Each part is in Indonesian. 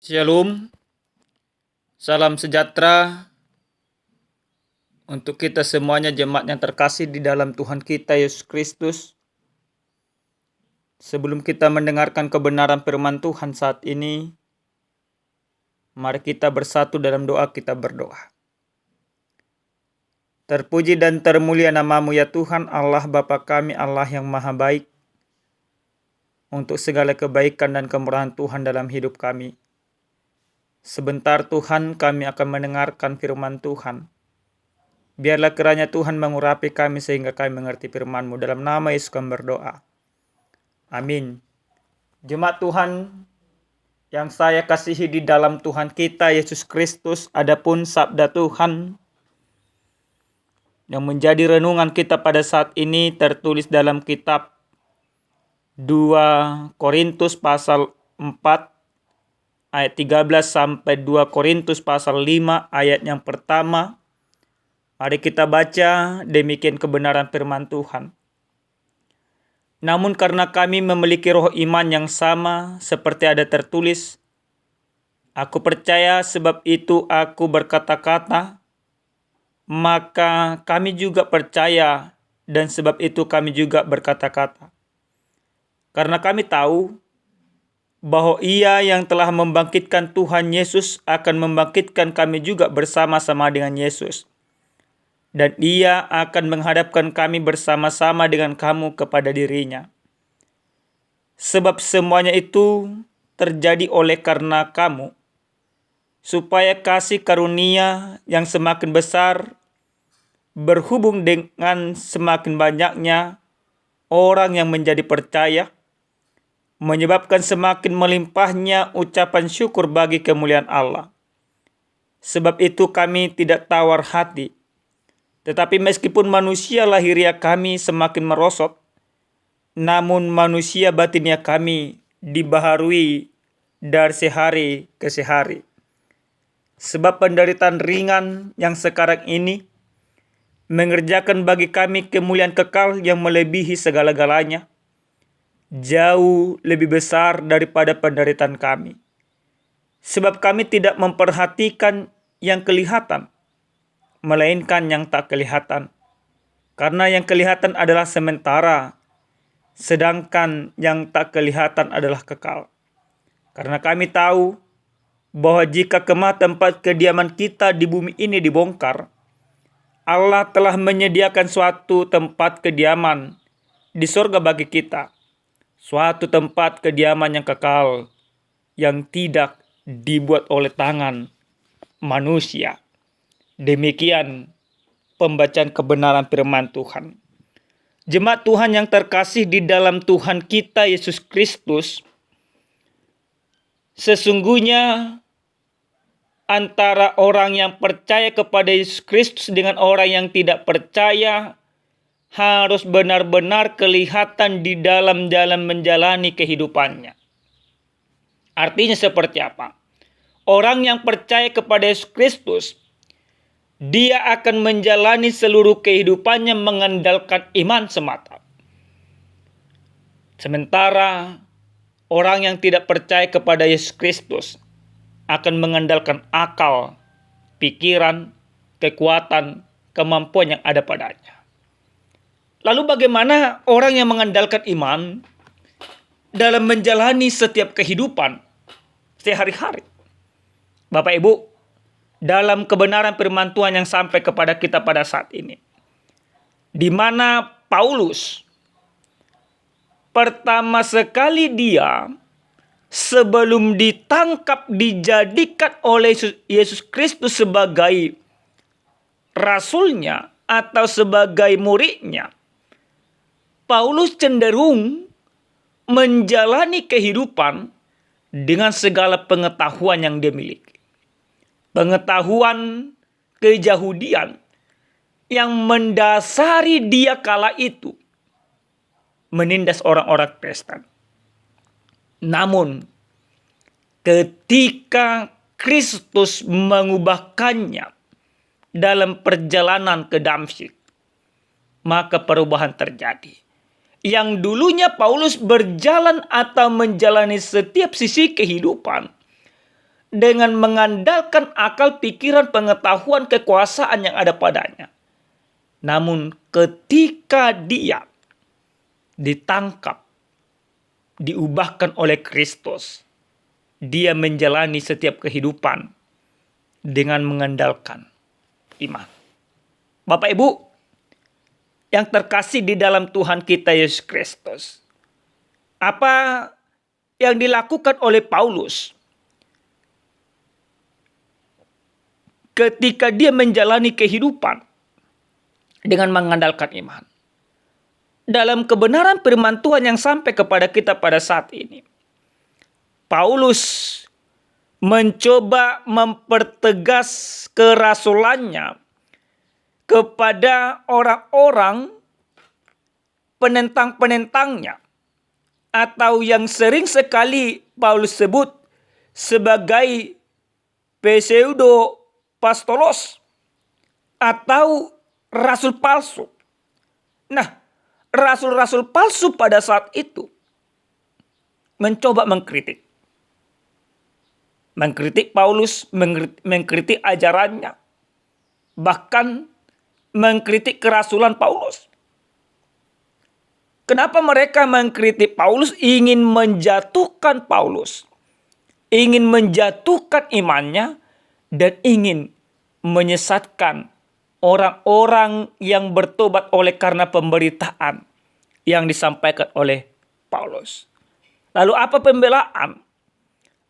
Shalom, salam sejahtera untuk kita semuanya jemaat yang terkasih di dalam Tuhan kita Yesus Kristus. Sebelum kita mendengarkan kebenaran firman Tuhan saat ini, mari kita bersatu dalam doa, kita berdoa. Terpuji dan termulia nama-Mu ya Tuhan, Allah Bapa kami, Allah yang maha baik, untuk segala kebaikan dan kemurahan Tuhan dalam hidup kami. Sebentar Tuhan, kami akan mendengarkan firman Tuhan. Biarlah kiranya Tuhan mengurapi kami sehingga kami mengerti firman-Mu. Dalam nama Yesus kami berdoa. Amin. Jemaat Tuhan yang saya kasihi di dalam Tuhan kita Yesus Kristus, adapun sabda Tuhan yang menjadi renungan kita pada saat ini tertulis dalam kitab 2 Korintus pasal 4 ayat 13 sampai 2 Korintus pasal 5 ayat yang pertama. Mari kita baca demikian kebenaran firman Tuhan. Namun karena kami memiliki roh iman yang sama seperti ada tertulis, aku percaya sebab itu aku berkata-kata, maka kami juga percaya dan sebab itu kami juga berkata-kata. Karena kami tahu bahwa Ia yang telah membangkitkan Tuhan Yesus akan membangkitkan kami juga bersama-sama dengan Yesus. Dan Ia akan menghadapkan kami bersama-sama dengan kamu kepada dirinya. Sebab semuanya itu terjadi oleh karena kamu, supaya kasih karunia yang semakin besar berhubung dengan semakin banyaknya orang yang menjadi percaya, menyebabkan semakin melimpahnya ucapan syukur bagi kemuliaan Allah. Sebab itu kami tidak tawar hati, tetapi meskipun manusia lahiriah kami semakin merosot, namun manusia batinnya kami dibaharui dari sehari ke sehari. Sebab penderitaan ringan yang sekarang ini mengerjakan bagi kami kemuliaan kekal yang melebihi segala-galanya, jauh lebih besar daripada penderitaan kami. Sebab kami tidak memperhatikan yang kelihatan, melainkan yang tak kelihatan. Karena yang kelihatan adalah sementara, sedangkan yang tak kelihatan adalah kekal. Karena kami tahu bahwa jika kemah tempat kediaman kita di bumi ini dibongkar, Allah telah menyediakan suatu tempat kediaman di surga bagi kita, suatu tempat kediaman yang kekal, yang tidak dibuat oleh tangan manusia. Demikian pembacaan kebenaran firman Tuhan. Jemaat Tuhan yang terkasih di dalam Tuhan kita Yesus Kristus, sesungguhnya antara orang yang percaya kepada Yesus Kristus dengan orang yang tidak percaya harus benar-benar kelihatan di dalam jalan menjalani kehidupannya. Artinya seperti apa? Orang yang percaya kepada Yesus Kristus, dia akan menjalani seluruh kehidupannya mengandalkan iman semata. Sementara orang yang tidak percaya kepada Yesus Kristus akan mengandalkan akal, pikiran, kekuatan, kemampuan yang ada padanya. Lalu bagaimana orang yang mengandalkan iman dalam menjalani setiap kehidupan sehari-hari? Bapak Ibu, dalam kebenaran firman Tuhan yang sampai kepada kita pada saat ini, di mana Paulus pertama sekali dia sebelum ditangkap dijadikan oleh Yesus Kristus sebagai rasulnya atau sebagai muridnya, Paulus cenderung menjalani kehidupan dengan segala pengetahuan yang dia miliki. Pengetahuan keyahudian yang mendasari dia kala itu menindas orang-orang Kristen. Namun ketika Kristus mengubahkannya dalam perjalanan ke Damsyik, maka perubahan terjadi. Yang dulunya Paulus berjalan atau menjalani setiap sisi kehidupan dengan mengandalkan akal, pikiran, pengetahuan, kekuasaan yang ada padanya. Namun ketika dia ditangkap, diubahkan oleh Kristus, dia menjalani setiap kehidupan dengan mengandalkan iman. Bapak Ibu yang terkasih di dalam Tuhan kita Yesus Kristus, apa yang dilakukan oleh Paulus ketika dia menjalani kehidupan dengan mengandalkan iman? Dalam kebenaran firman Tuhan yang sampai kepada kita pada saat ini, Paulus mencoba mempertegas kerasulannya kepada orang-orang penentang-penentangnya, atau yang sering sekali Paulus sebut sebagai pseudo pastolos atau rasul palsu. Nah, rasul-rasul palsu pada saat itu mencoba mengkritik Paulus, mengkritik ajarannya, bahkan mengkritik kerasulan Paulus. Kenapa mereka mengkritik Paulus? Ingin menjatuhkan Paulus, ingin menjatuhkan imannya, dan ingin menyesatkan orang-orang yang bertobat oleh karena pemberitaan yang disampaikan oleh Paulus. Lalu apa pembelaan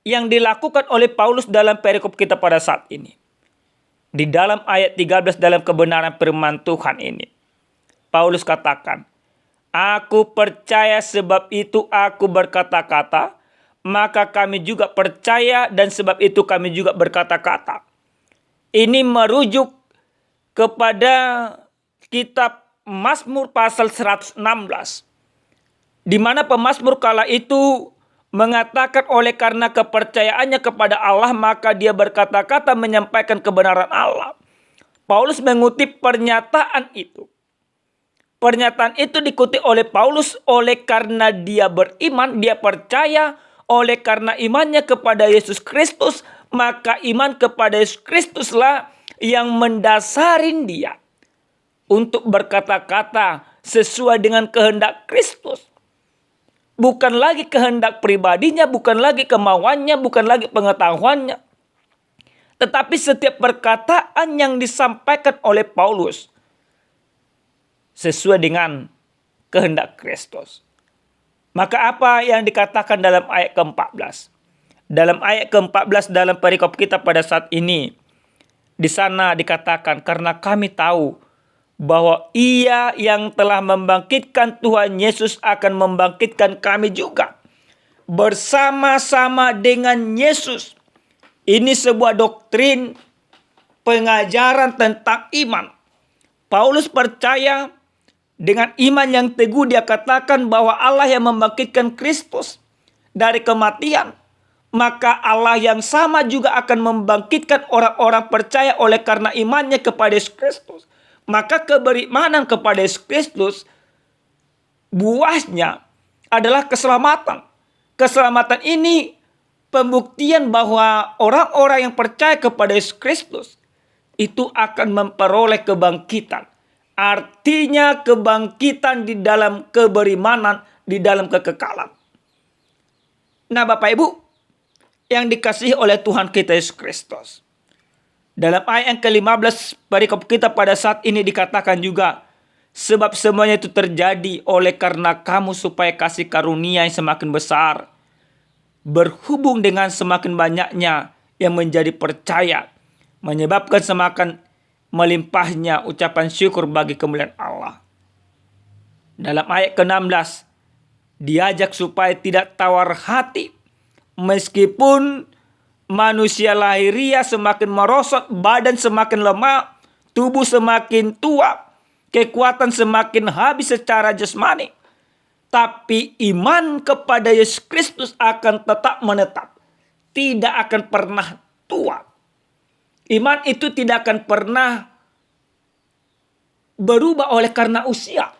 yang dilakukan oleh Paulus dalam perikop kita pada saat ini? Di dalam ayat 13 dalam kebenaran firman Tuhan ini, Paulus katakan, "Aku percaya sebab itu aku berkata-kata, maka kami juga percaya dan sebab itu kami juga berkata-kata." Ini merujuk kepada kitab Mazmur pasal 116. Di mana pemazmur kala itu mengatakan oleh karena kepercayaannya kepada Allah, maka dia berkata-kata menyampaikan kebenaran Allah. Paulus mengutip pernyataan itu. Pernyataan itu dikutip oleh Paulus oleh karena dia beriman, dia percaya, oleh karena imannya kepada Yesus Kristus, maka iman kepada Yesus Kristuslah yang mendasarin dia untuk berkata-kata sesuai dengan kehendak Kristus. Bukan lagi kehendak pribadinya, bukan lagi kemauannya, bukan lagi pengetahuannya. Tetapi setiap perkataan yang disampaikan oleh Paulus sesuai dengan kehendak Kristus. Maka apa yang dikatakan dalam ayat ke-14? Dalam ayat ke-14 dalam perikop kita pada saat ini, di sana dikatakan, "Karena kami tahu bahwa Ia yang telah membangkitkan Tuhan Yesus akan membangkitkan kami juga bersama-sama dengan Yesus." Ini sebuah doktrin, pengajaran tentang iman. Paulus percaya dengan iman yang teguh, dia katakan bahwa Allah yang membangkitkan Kristus dari kematian, maka Allah yang sama juga akan membangkitkan orang-orang percaya oleh karena imannya kepada Yesus Kristus. Maka keberimanan kepada Yesus Kristus, buahnya adalah keselamatan. Keselamatan ini pembuktian bahwa orang-orang yang percaya kepada Yesus Kristus itu akan memperoleh kebangkitan. Artinya kebangkitan di dalam keberimanan, di dalam kekekalan. Nah, Bapak Ibu yang dikasihi oleh Tuhan kita Yesus Kristus, dalam ayat yang ke-15 perikop kita pada saat ini dikatakan juga, "Sebab semuanya itu terjadi oleh karena kamu, supaya kasih karunia yang semakin besar berhubung dengan semakin banyaknya yang menjadi percaya, menyebabkan semakin melimpahnya ucapan syukur bagi kemuliaan Allah." Dalam ayat ke-16 diajak supaya tidak tawar hati, meskipun manusia lahiria semakin merosot, badan semakin lemah, tubuh semakin tua, kekuatan semakin habis secara jasmani. Tapi iman kepada Yesus Kristus akan tetap menetap, tidak akan pernah tua. Iman itu tidak akan pernah berubah oleh karena usia.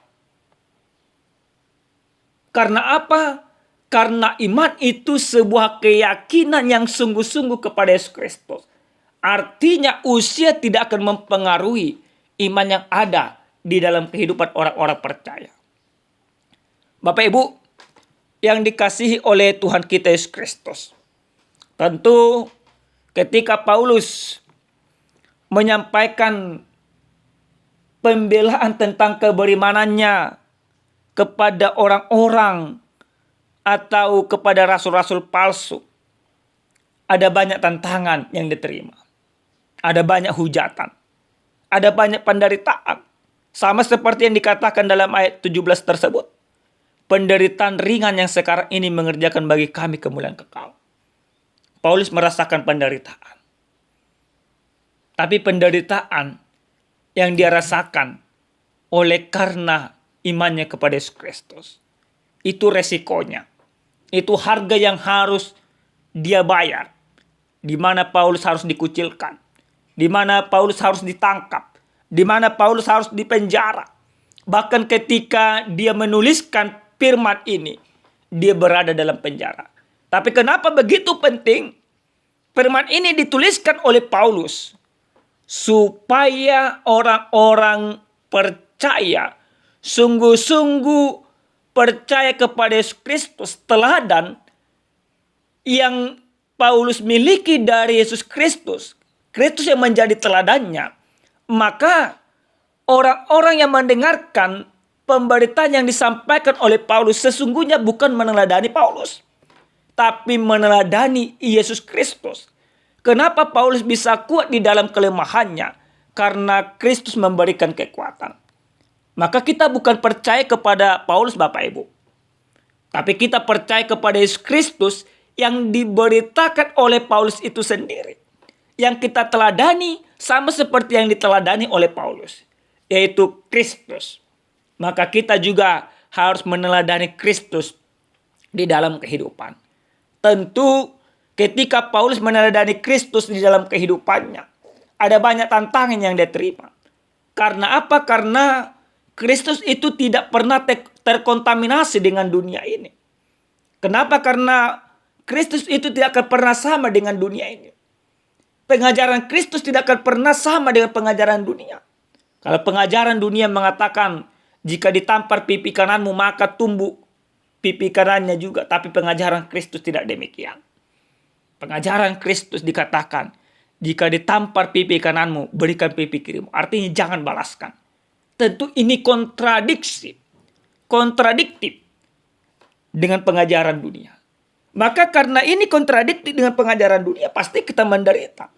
Karena apa? Karena iman itu sebuah keyakinan yang sungguh-sungguh kepada Yesus Kristus. Artinya usia tidak akan mempengaruhi iman yang ada di dalam kehidupan orang-orang percaya. Bapak Ibu yang dikasihi oleh Tuhan kita Yesus Kristus. Tentu ketika Paulus menyampaikan pembelaan tentang keberimanannya kepada orang-orang atau kepada rasul-rasul palsu, ada banyak tantangan yang diterima. Ada banyak hujatan. Ada banyak penderitaan. Sama seperti yang dikatakan dalam ayat 17 tersebut. Penderitaan ringan yang sekarang ini mengerjakan bagi kami kemuliaan kekal. Paulus merasakan penderitaan. Tapi penderitaan yang dia rasakan oleh karena imannya kepada Yesus Kristus. Itu resikonya. Itu harga yang harus dia bayar. Di mana Paulus harus dikucilkan. Di mana Paulus harus ditangkap. Di mana Paulus harus dipenjara. Bahkan ketika dia menuliskan firman ini, dia berada dalam penjara. Tapi kenapa begitu penting? Firman ini dituliskan oleh Paulus supaya orang-orang percaya, sungguh-sungguh percaya kepada Yesus Kristus, teladan yang Paulus miliki dari Yesus Kristus. Kristus yang menjadi teladannya. Maka orang-orang yang mendengarkan pemberitaan yang disampaikan oleh Paulus sesungguhnya bukan meneladani Paulus, tapi meneladani Yesus Kristus. Kenapa Paulus bisa kuat di dalam kelemahannya? Karena Kristus memberikan kekuatan. Maka kita bukan percaya kepada Paulus Bapak Ibu. Tapi kita percaya kepada Yesus Kristus yang diberitakan oleh Paulus itu sendiri. Yang kita teladani sama seperti yang diteladani oleh Paulus. Yaitu Kristus. Maka kita juga harus meneladani Kristus di dalam kehidupan. Tentu ketika Paulus meneladani Kristus di dalam kehidupannya, ada banyak tantangan yang dia terima. Karena apa? Karena Kristus itu tidak pernah terkontaminasi dengan dunia ini. Kenapa? Karena Kristus itu tidak akan pernah sama dengan dunia ini. Pengajaran Kristus tidak akan pernah sama dengan pengajaran dunia. Kalau pengajaran dunia mengatakan jika ditampar pipi kananmu maka tumbuh pipi kanannya juga. Tapi pengajaran Kristus tidak demikian. Pengajaran Kristus dikatakan jika ditampar pipi kananmu berikan pipi kirimu. Artinya jangan balaskan. Tentu ini kontradiktif dengan pengajaran dunia. Maka karena ini kontradiktif dengan pengajaran dunia, pasti kita menderita.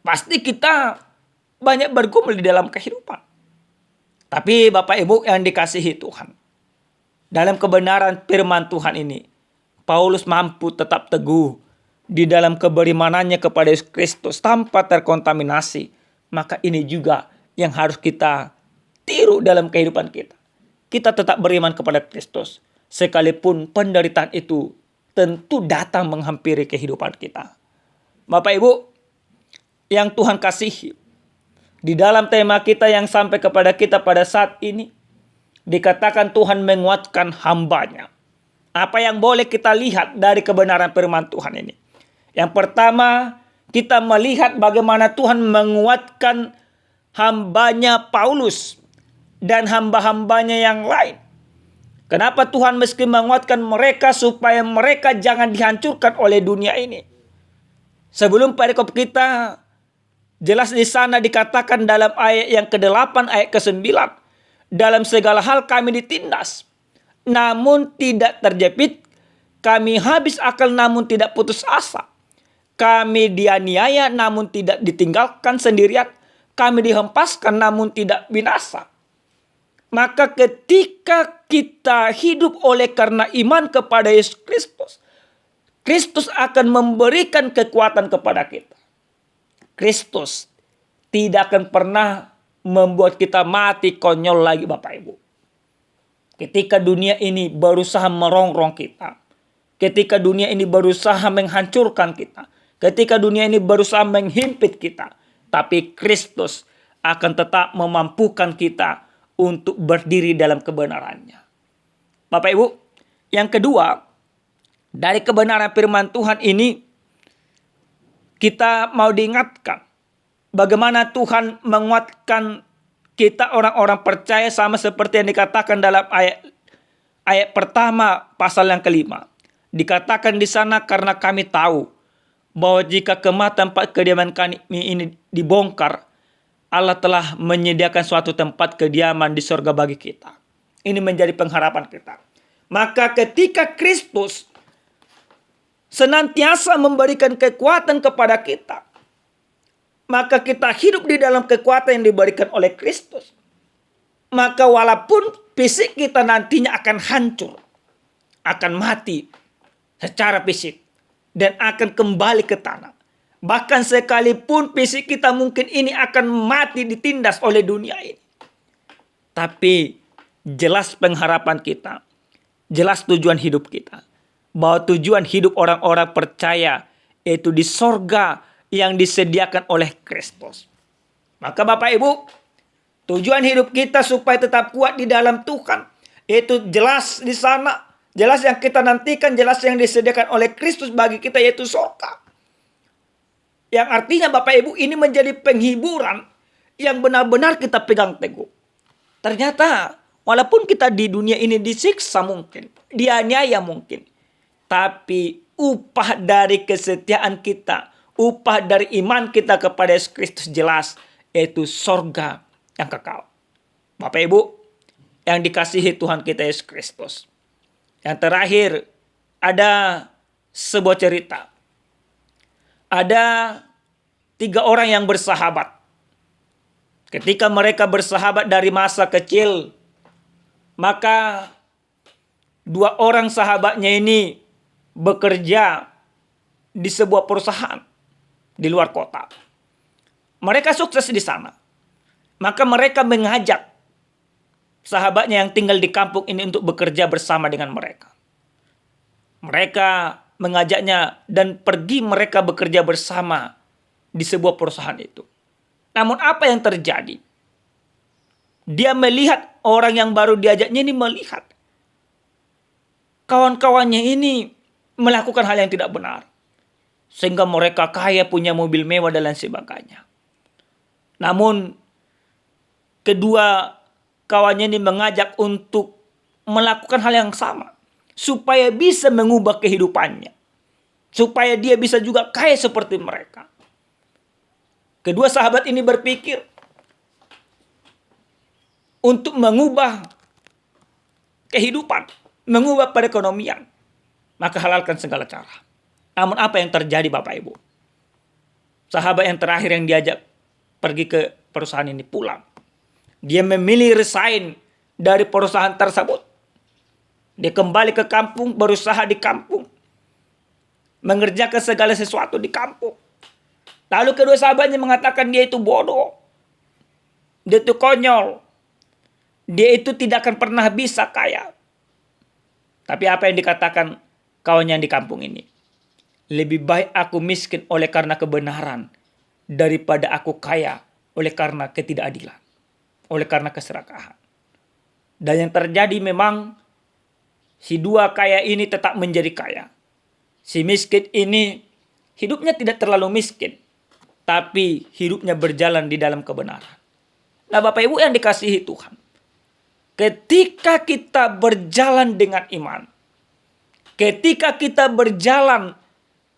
Pasti kita banyak bergumul di dalam kehidupan. Tapi Bapak Ibu yang dikasihi Tuhan, dalam kebenaran firman Tuhan ini, Paulus mampu tetap teguh di dalam keberimanannya kepada Yesus Kristus tanpa terkontaminasi. Maka ini juga yang harus kita tiru dalam kehidupan kita. Kita tetap beriman kepada Kristus. Sekalipun penderitaan itu tentu datang menghampiri kehidupan kita. Bapak Ibu yang Tuhan kasihi, di dalam tema kita yang sampai kepada kita pada saat ini, dikatakan Tuhan menguatkan hambanya. Apa yang boleh kita lihat dari kebenaran firman Tuhan ini? Yang pertama, kita melihat bagaimana Tuhan menguatkan hambanya Paulus dan hamba-hambanya yang lain. Kenapa Tuhan meski menguatkan mereka supaya mereka jangan dihancurkan oleh dunia ini? Sebelum perikop kita, jelas di sana dikatakan dalam ayat yang ke-8, ayat ke-9. Dalam segala hal kami ditindas, namun tidak terjepit. Kami habis akal namun tidak putus asa. Kami dianiaya namun tidak ditinggalkan sendirian. Kami dihempaskan namun tidak binasa. Maka ketika kita hidup oleh karena iman kepada Yesus Kristus, Kristus akan memberikan kekuatan kepada kita. Kristus tidak akan pernah membuat kita mati konyol lagi Bapak Ibu. Ketika dunia ini berusaha merongrong kita, ketika dunia ini berusaha menghancurkan kita, ketika dunia ini berusaha menghimpit kita, tapi Kristus akan tetap memampukan kita untuk berdiri dalam kebenarannya. Bapak Ibu Yang kedua, dari kebenaran firman Tuhan ini kita mau diingatkan bagaimana Tuhan menguatkan kita orang-orang percaya, sama seperti yang dikatakan dalam ayat pertama pasal yang kelima. Dikatakan di sana, karena kami tahu bahwa jika kemah tempat kediaman kami ini dibongkar, Allah telah menyediakan suatu tempat kediaman di surga bagi kita. Ini menjadi pengharapan kita. Maka ketika Kristus senantiasa memberikan kekuatan kepada kita, maka kita hidup di dalam kekuatan yang diberikan oleh Kristus. Maka walaupun fisik kita nantinya akan hancur, akan mati secara fisik, dan akan kembali ke tanah. Bahkan sekalipun fisik kita mungkin ini akan mati ditindas oleh dunia ini, tapi jelas pengharapan kita, jelas tujuan hidup kita, bahwa tujuan hidup orang-orang percaya yaitu di sorga yang disediakan oleh Kristus. Maka Bapak Ibu, tujuan hidup kita supaya tetap kuat di dalam Tuhan, yaitu jelas di sana, jelas yang kita nantikan, jelas yang disediakan oleh Kristus bagi kita, yaitu sorga. Yang artinya Bapak Ibu, ini menjadi penghiburan yang benar-benar kita pegang teguh. Ternyata walaupun kita di dunia ini disiksa mungkin, dianiaya mungkin, tapi upah dari kesetiaan kita, upah dari iman kita kepada Yesus Kristus jelas, yaitu sorga yang kekal. Bapak Ibu yang dikasihi Tuhan kita Yesus Kristus. Yang terakhir, ada sebuah cerita. Ada 3 orang yang bersahabat. Ketika mereka bersahabat dari masa kecil, maka 2 orang sahabatnya ini bekerja di sebuah perusahaan di luar kota. Mereka sukses di sana. Maka mereka mengajak sahabatnya yang tinggal di kampung ini untuk bekerja bersama dengan mereka. Mereka mengajaknya dan pergi mereka bekerja bersama di sebuah perusahaan itu. Namun apa yang terjadi? Dia melihat orang yang baru diajaknya ini melihat kawan-kawannya ini melakukan hal yang tidak benar. Sehingga mereka kaya, punya mobil mewah dan lain sebagainya. Namun kedua kawannya ini mengajak untuk melakukan hal yang sama. Supaya bisa mengubah kehidupannya. Supaya dia bisa juga kaya seperti mereka. Kedua sahabat ini berpikir untuk mengubah kehidupan, mengubah perekonomian. Maka halalkan segala cara. Namun apa yang terjadi Bapak Ibu? Sahabat yang terakhir yang diajak pergi ke perusahaan ini pulang. Dia memilih resign dari perusahaan tersebut. Dia kembali ke kampung, berusaha di kampung. Mengerjakan segala sesuatu di kampung. Lalu kedua sahabatnya mengatakan dia itu bodoh. Dia itu konyol. Dia itu tidak akan pernah bisa kaya. Tapi apa yang dikatakan kawannya di kampung ini? Lebih baik aku miskin oleh karena kebenaran daripada aku kaya oleh karena ketidakadilan, oleh karena keserakahan. Dan yang terjadi memang si 2 kaya ini tetap menjadi kaya. Si miskin ini hidupnya tidak terlalu miskin, tapi hidupnya berjalan di dalam kebenaran. Nah Bapak Ibu yang dikasihi Tuhan, ketika kita berjalan dengan iman, ketika kita berjalan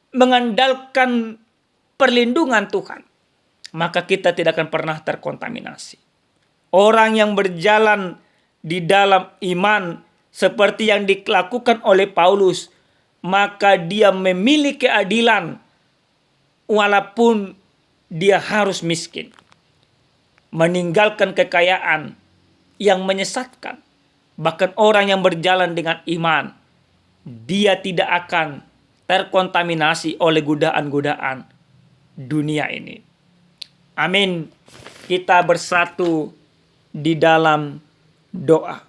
mengandalkan perlindungan Tuhan, maka kita tidak akan pernah terkontaminasi. Orang yang berjalan di dalam iman seperti yang dilakukan oleh Paulus, maka dia memiliki keadilan walaupun dia harus miskin. Meninggalkan kekayaan yang menyesatkan. Bahkan orang yang berjalan dengan iman, dia tidak akan terkontaminasi oleh godaan-godaan dunia ini. Amin. Kita bersatu di dalam doa.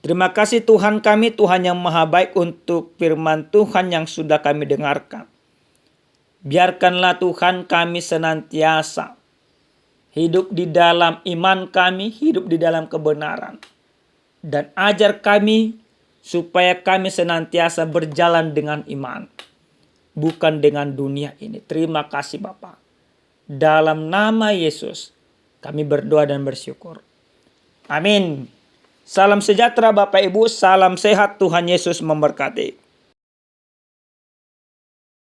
Terima kasih Tuhan kami, Tuhan yang maha baik, untuk firman Tuhan yang sudah kami dengarkan. Biarkanlah Tuhan kami senantiasa hidup di dalam iman kami, hidup di dalam kebenaran. Dan ajar kami supaya kami senantiasa berjalan dengan iman, bukan dengan dunia ini. Terima kasih Bapa. Dalam nama Yesus kami berdoa dan bersyukur. Amin. Salam sejahtera Bapak Ibu, salam sehat, Tuhan Yesus memberkati.